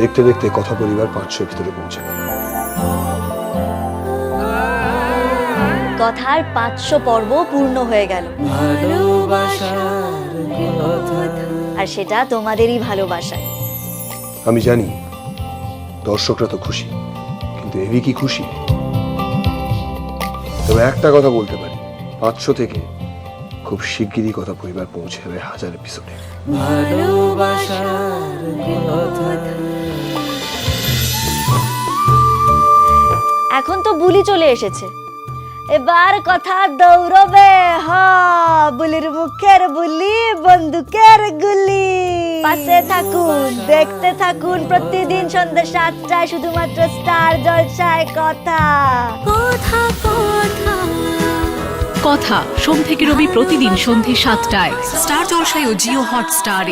দেখতে দেখতে কথা পরিবার 500 ভিতরে পৌঁছে গেল। কথার 500 পর্ব পূর্ণ হয়ে গেল, আর সেটা তোমাদেরই ভালোবাসায়। আমি জানি দর্শকরা তো খুশি, কিন্তু এবি কি খুশি? তবে একটা কথা বলতে পারি, 500 থেকে খুব শিগগিরই কথা পরিবার পৌঁছে যাবে 1000 এপিসোডে। এখন তো বুলি চলে এসেছে, এবার কথা দৌড়বে। বুলির মুখের বুলি, বন্দুকের গুলি। পাশে থাকুন, দেখতে থাকুন প্রতিদিন সন্ধ্যা 7টায় শুধুমাত্র স্টার জলসায় কথা। কথা সোম থেকে রবি প্রতিদিন সন্ধ্যে 7টায় স্টার জলসায় ও জিও হটস্টারে।